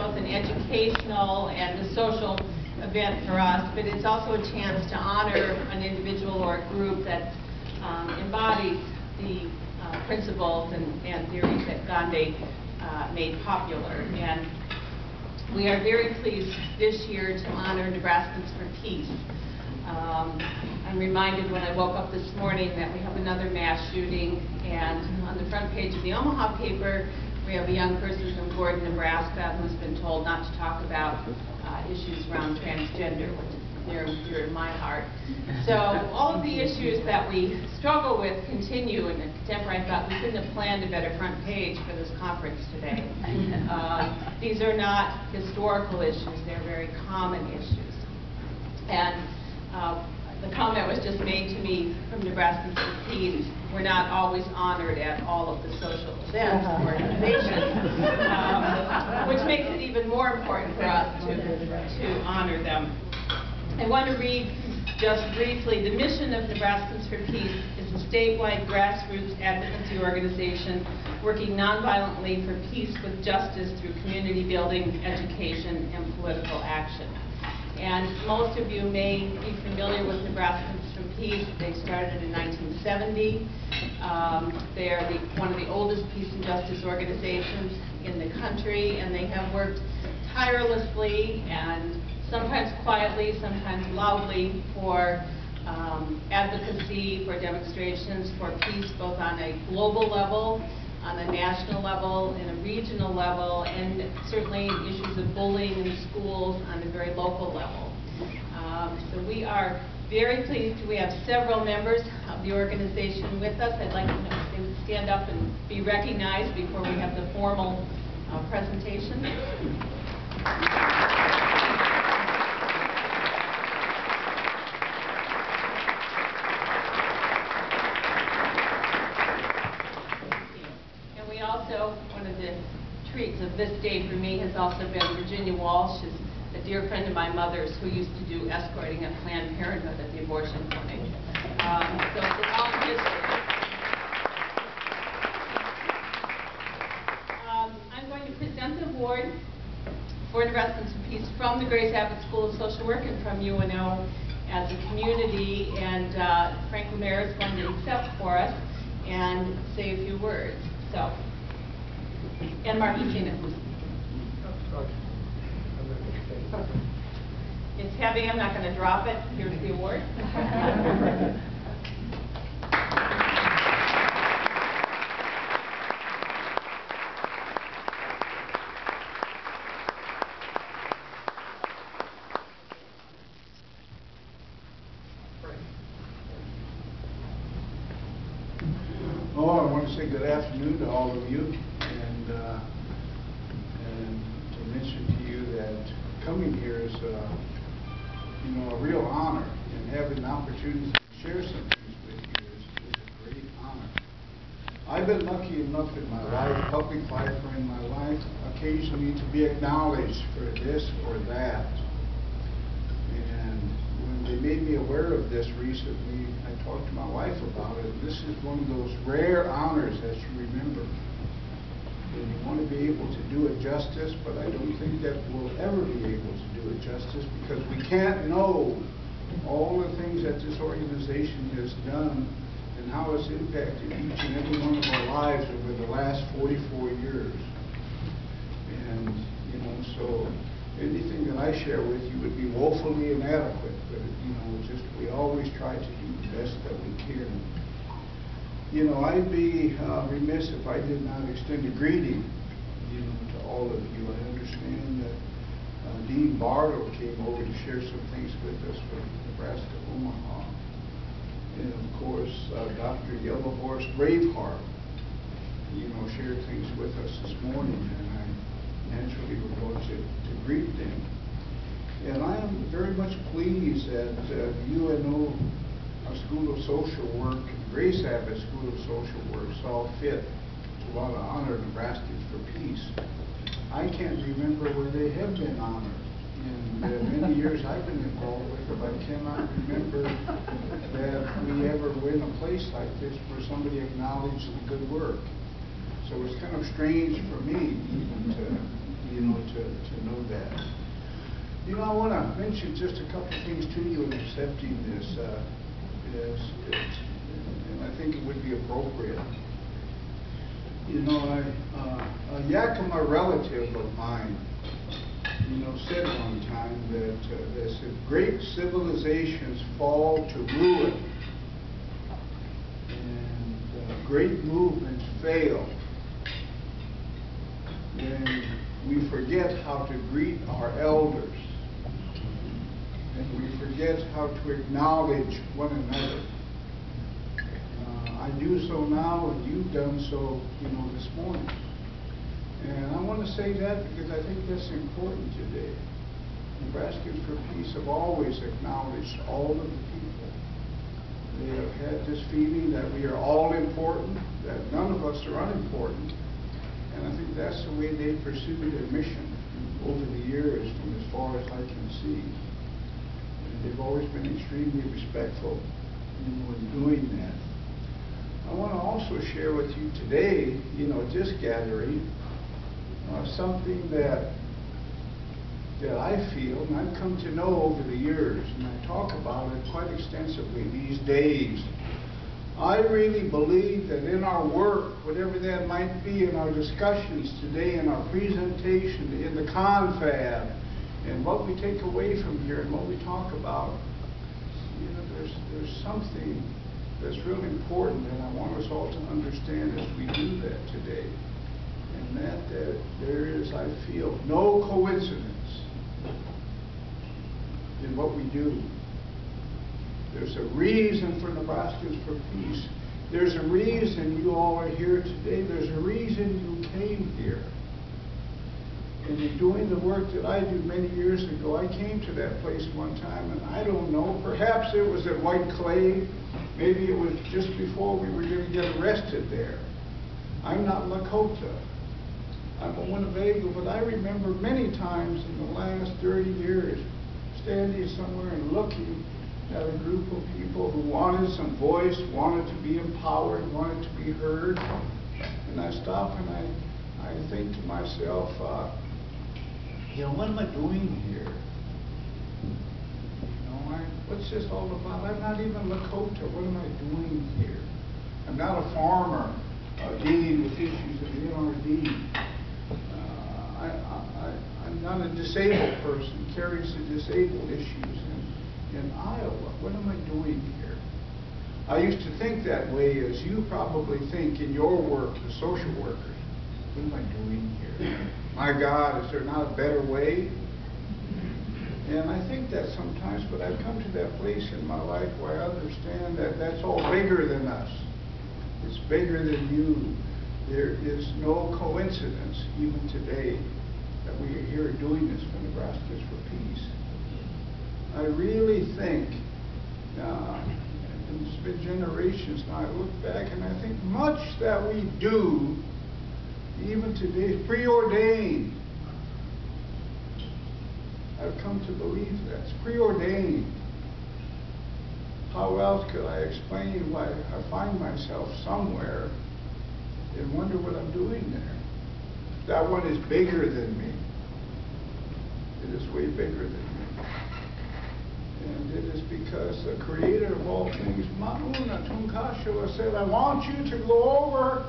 both an educational and a social event for us, but it's also a chance to honor an individual or a group that embodies the principles and theories that Gandhi made popular. And we are very pleased this year to honor Nebraskans for Peace. I'm reminded when I woke up this morning that we have another mass shooting, and on the front page of the Omaha paper we have a young person from Gordon, Nebraska, who's been told not to talk about issues around transgender, which is near and dear to my heart. So all of the issues that we struggle with continue in the contemporary. I thought we couldn't have planned a better front page for this conference today. These are not historical issues, they're very common issues. And the comment was just made to me from Nebraskans for Peace. We're not always honored at all of the social events and organizations, which makes it even more important for us to honor them. I want to read just briefly. The mission of Nebraskans for Peace is a statewide grassroots advocacy organization working nonviolently for peace with justice through community building, education, and political action. And most of you may be familiar with Nebraskans for Peace. They started in 1970. They are one of the oldest peace and justice organizations in the country, and they have worked tirelessly and sometimes quietly, sometimes loudly for advocacy, for demonstrations for peace, both on a global level, on a national level, and a regional level, and certainly issues of bullying in schools on a very local level. So we are very pleased. We have several members of the organization with us. I'd like to stand up and be recognized before we have the formal presentation. One of the treats of this day for me has also been Virginia Walsh, is a dear friend of my mother's who used to do escorting at Planned Parenthood at the abortion clinic. So it's a long history. I'm going to present the award for Nebraskans for Peace from the Grace Abbott School of Social Work and from UNO as a community, and Frank LaMere is going to accept for us and say a few words. So. And Mark, you've seen it. It's heavy, I'm not going to drop it. Here's the award. Oh, I want to say good afternoon to all of you. And to mention to you that coming here is a real honor, and having the opportunity to share some things with you is a great honor. I've been lucky enough in my life, public life or in my life, occasionally to be acknowledged for this or that. And when they made me aware of this recently, I talked to my wife about it. This is one of those rare honors that you remember. And you want to be able to do it justice, but I don't think that we'll ever be able to do it justice because we can't know all the things that this organization has done and how it's impacted each and every one of our lives over the last 44 years. And, so anything that I share with you would be woefully inadequate, but, we always try to do the best that we can. I'd be remiss if I did not extend a greeting, to all of you. I understand that Dean Bartle came over to share some things with us from Nebraska-Omaha. And of course, Dr. Yellowhorse Braveheart, shared things with us this morning, and I naturally was going to greet them. And I am very much pleased that UNO School of Social Work, Grace Abbott School of Social Work, saw fit to want to honor Nebraskans for Peace. I can't remember where they have been honored in the many years I've been involved with them. I cannot remember that we ever were in a place like this where somebody acknowledged the good work. So it's kind of strange for me even to, to know that. I want to mention just a couple things to you in accepting this, and I think it would be appropriate. A Yakima relative of mine, said one time that great civilizations fall to ruin, and great movements fail when we forget how to greet our elders, and we forget how to acknowledge one another. I do so now, and you've done so, this morning. And I want to say that because I think that's important today. Nebraskans for Peace have always acknowledged all of the people. They have had this feeling that we are all important, that none of us are unimportant. And I think that's the way they pursued their mission over the years, from as far as I can see. And they've always been extremely respectful in doing that. I want to also share with you today, at this gathering, something that I feel, and I've come to know over the years, and I talk about it quite extensively these days. I really believe that in our work, whatever that might be, in our discussions today, in our presentation, in the confab, and what we take away from here and what we talk about, there's something that's really important, and I want us all to understand as we do that today. And that there is, I feel, no coincidence in what we do. There's a reason for Nebraskans for Peace. There's a reason you all are here today. There's a reason you came here. And in doing the work that I do many years ago, I came to that place one time, and I don't know, perhaps it was at White Clay, maybe it was just before we were going to get arrested there. I'm not Lakota. I'm a Winnebago, but I remember many times in the last 30 years standing somewhere and looking at a group of people who wanted some voice, wanted to be empowered, wanted to be heard. And I stop and I think to myself, what am I doing here? What's this all about? I'm not even Lakota. What am I doing here? I'm not a farmer dealing with issues of the NRD. I'm not a disabled person, carries the disabled issues in Iowa. What am I doing here? I used to think that way, as you probably think in your work, the social workers. What am I doing here? My God, is there not a better way? And I think that sometimes, but I've come to that place in my life where I understand that that's all bigger than us. It's bigger than you. There is no coincidence, even today, that we are here doing this for Nebraskans for Peace. I really think, and it's been generations now, I look back and I think much that we do, even today, is preordained. I've come to believe that. It's preordained. How else could I explain why I find myself somewhere and wonder what I'm doing there? That one is bigger than me. It is way bigger than me. And it is because the creator of all things, Mauna Tunkashua, said, I want you to go over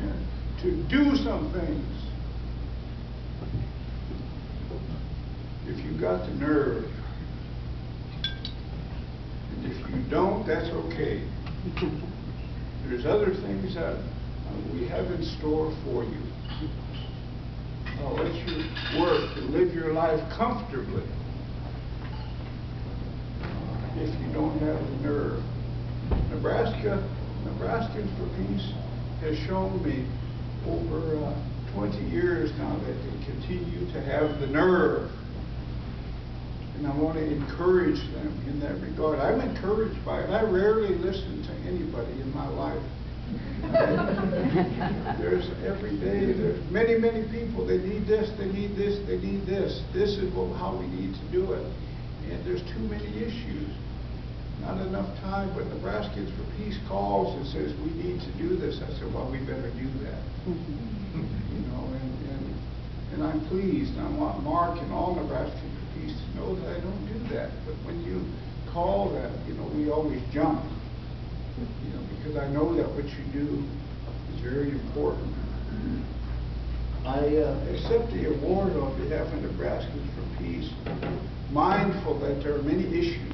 and to do some things. If you got the nerve. And if you don't, that's okay. There's other things that we have in store for you. I'll let you work and live your life comfortably if you don't have the nerve. Nebraskans for Peace has shown me over 20 years now that they continue to have the nerve. And I want to encourage them in that regard. I'm encouraged by it. I rarely listen to anybody in my life. There's every day, there's many, many people. They need this, they need this, they need this. This is how we need to do it. And there's too many issues. not enough time, but Nebraskans for Peace calls and says, we need to do this. I said, well, we better do that. You know, and I'm pleased. I want Mark and all Nebraskans for Peace to know that I don't do that. But when you call that, you know, we always jump, you know, because I know that what you do is very important. I accept the award on behalf of Nebraskans for Peace, mindful that there are many issues.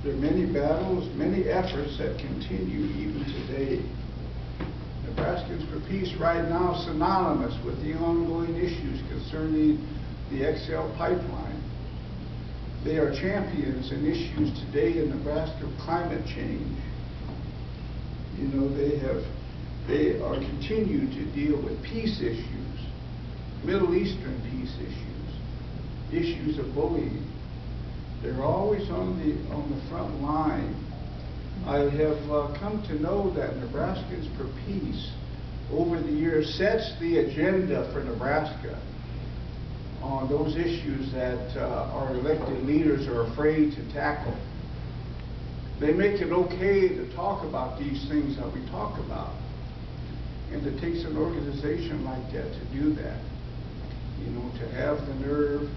There are many battles, many efforts that continue even today. Nebraskans for Peace right now synonymous with the ongoing issues concerning the XL pipeline. They are champions in issues today in Nebraska of climate change. You know, they are continuing to deal with peace issues, Middle Eastern peace issues of bullying. They're always on the front line. I have come to know that Nebraskans for Peace over the years sets the agenda for Nebraska on those issues that our elected leaders are afraid to tackle. They make it okay to talk about these things that we talk about. And it takes an organization like that to do that. You know, to have the nerve,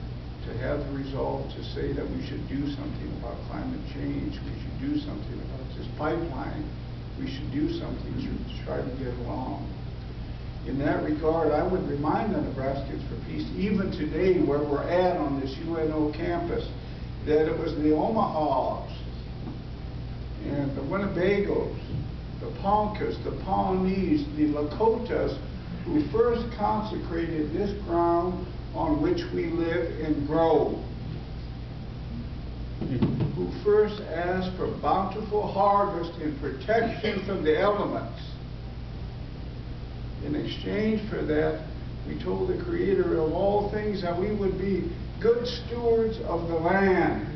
to have the resolve to say that we should do something about climate change, we should do something about this pipeline, we should do something to try to get along. In that regard, I would remind the Nebraskans for Peace, even today where we're at on this UNO campus, that it was the Omahas and the Winnebagos, the Poncas, the Pawnees, the Lakotas, who first consecrated this ground on which we live and grow, who first asked for bountiful harvest and protection from the elements. In exchange for that, we told the Creator of all things that we would be good stewards of the land,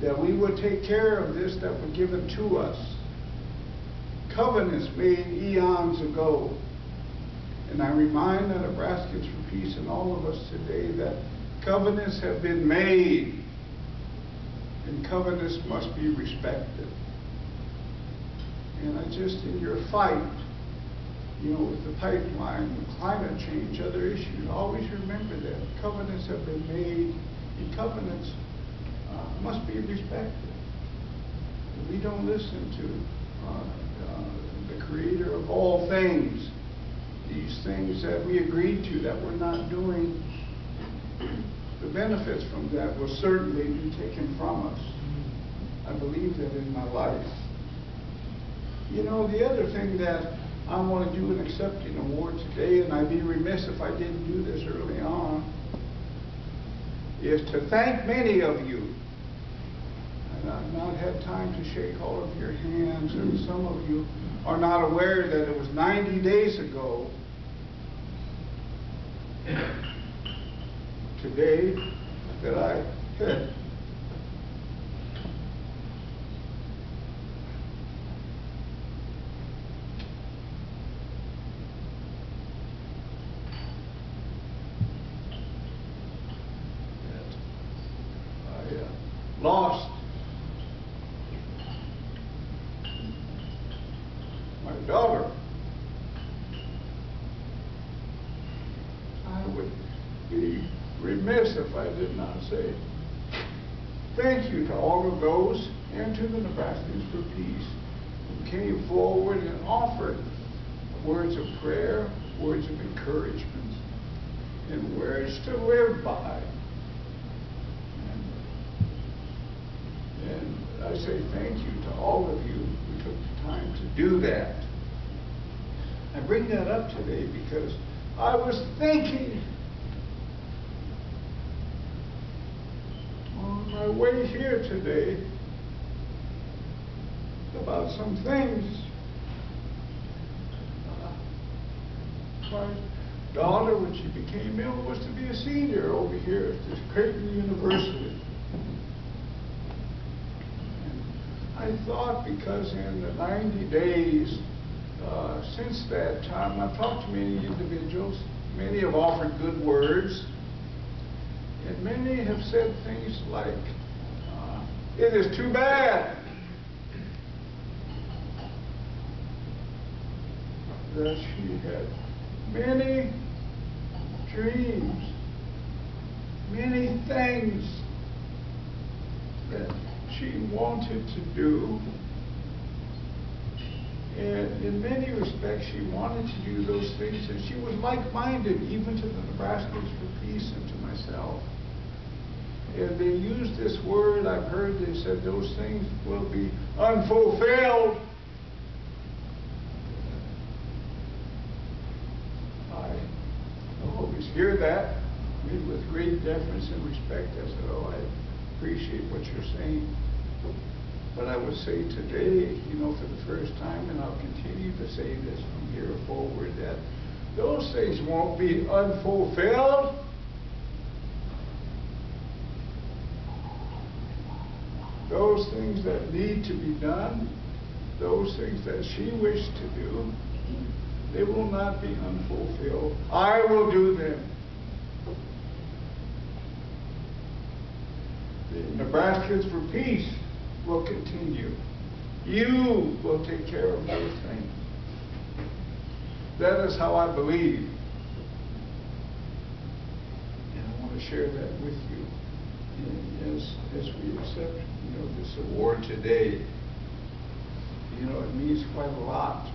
that we would take care of this that was given to us. Covenants made eons ago. And I remind the Nebraskans for Peace and all of us today that covenants have been made, and covenants must be respected. And I just, in your fight, you know, with the pipeline, with climate change, other issues, always remember that covenants have been made, and covenants must be respected. If we don't listen to the Creator of all things, these things that we agreed to that we're not doing, the benefits from that will certainly be taken from us. I believe that in my life. You know, the other thing that I want to do in accepting an award today, and I'd be remiss if I didn't do this early on, is to thank many of you. And I've not had time to shake all of your hands, and some of you are not aware that it was 90 days ago today that I had lost my daughter. I would be remiss if I did not say thank you to all of those and to the Nebraskans for Peace who came forward and offered words of prayer, words of encouragement, and words to live by. And I say thank you to all of you who took the time to do that. I bring that up today because I was thinking on my way here today about some things. My daughter, when she became ill, was to be a senior over here at this Creighton University. I thought because in the 90 days since that time, I've talked to many individuals. Many have offered good words, and many have said things like, It is too bad that she had many dreams, many things that she wanted to do. And in many respects, she wanted to do those things, and she was like-minded, even to the Nebraskans for Peace and to myself. And they used this word, I've heard they said those things will be unfulfilled. I always hear that, with great deference and respect. I said, oh, I appreciate what you're saying. But I would say today, for the first time, and I'll continue to say this from here forward, that those things won't be unfulfilled. Those things that need to be done, those things that she wished to do, they will not be unfulfilled. I will do them. The Nebraskans for Peace will continue. You will take care of those things. That is how I believe. And I want to share that with you. And as we accept, this award today, it means quite a lot.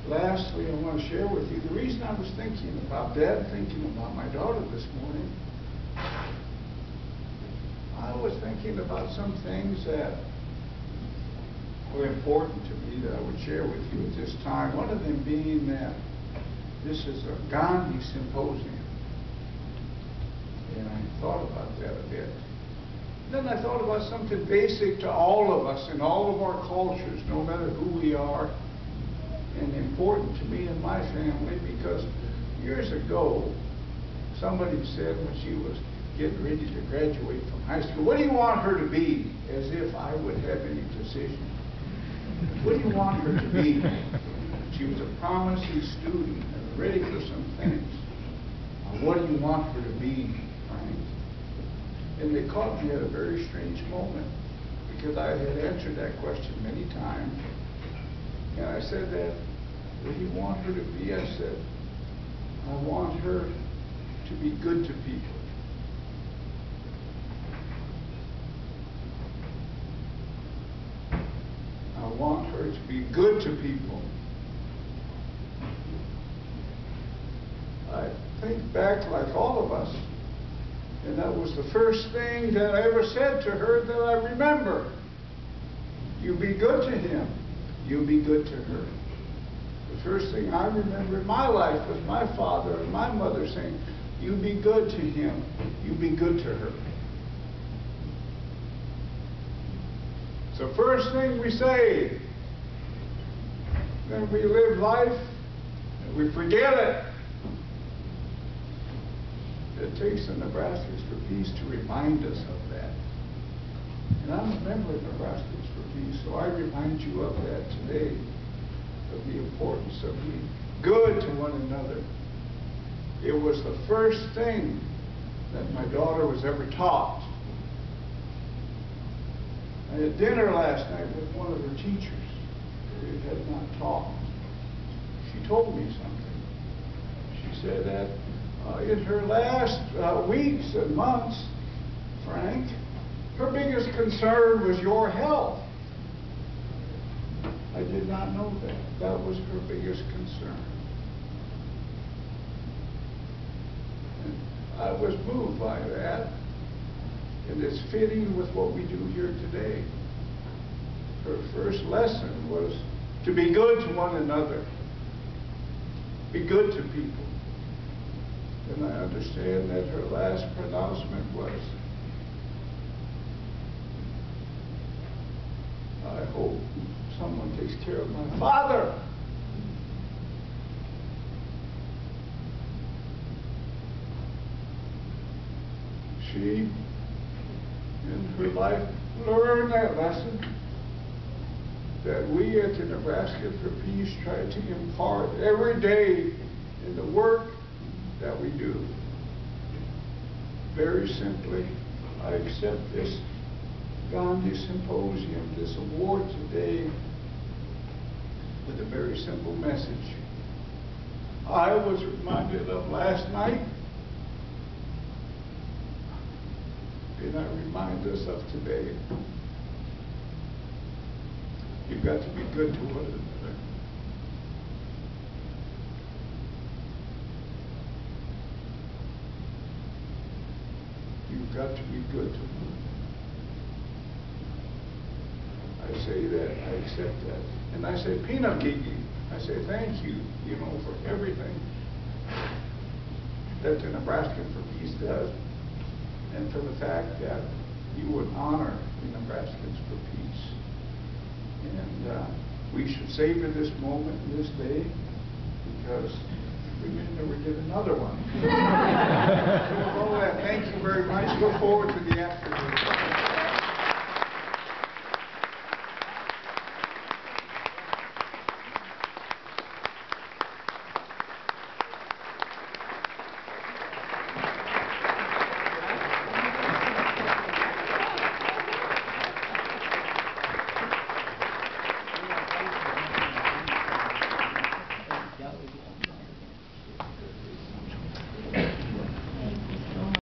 Lastly, I want to share with you the reason I was thinking about that, thinking about my daughter this morning. I was thinking about some things that were important to me that I would share with you at this time. One of them being that this is a Gandhi symposium. And I thought about that a bit. Then I thought about something basic to all of us in all of our cultures, no matter who we are, and important to me and my family, because years ago, somebody said when she was getting ready to graduate from high school, what do you want her to be? As if I would have any decision. What do you want her to be? She was a promising student and ready for some things. What do you want her to be, Frank? And they caught me at a very strange moment, because I had answered that question many times. And I said that, what do you want her to be? I said, I want her to be good to people. I want her to be good to people. I think back like all of us, and that was the first thing that I ever said to her that I remember. You be good to him. You be good to her. The first thing I remember in my life was my father and my mother saying, you be good to him. You be good to her. It's the first thing we say. Then we live life and we forget it. It takes the Nebraskans for Peace to remind us of that. And I'm a member of Nebraskans for Peace, so I remind you of that today, of the importance of being good to one another. It was the first thing that my daughter was ever taught. I had dinner last night with one of her teachers who had not taught. She told me something. She said that in her last weeks and months, Frank, her biggest concern was your health. I did not know that. That was her biggest concern. And I was moved by that. And it's fitting with what we do here today. Her first lesson was to be good to one another. Be good to people. And I understand that her last pronouncement was, I hope someone takes care of my father. She, in her life, learned that lesson that we at the Nebraska for Peace try to impart every day in the work that we do. Very simply, I accept this Gandhi Symposium, this award today, with a very simple message. I was reminded of last night, and I remind us of today. You've got to be good to one another. You've got to be good to one another. I say that, I accept that. And I say, Peanut Gigi, I say thank you, for everything that the Nebraskan for Peace does, and for the fact that you would honor the Nebraskans for Peace. And we should savor this moment, this day, because we may never get another one. So with all that, thank you very much. Look forward to the afternoon.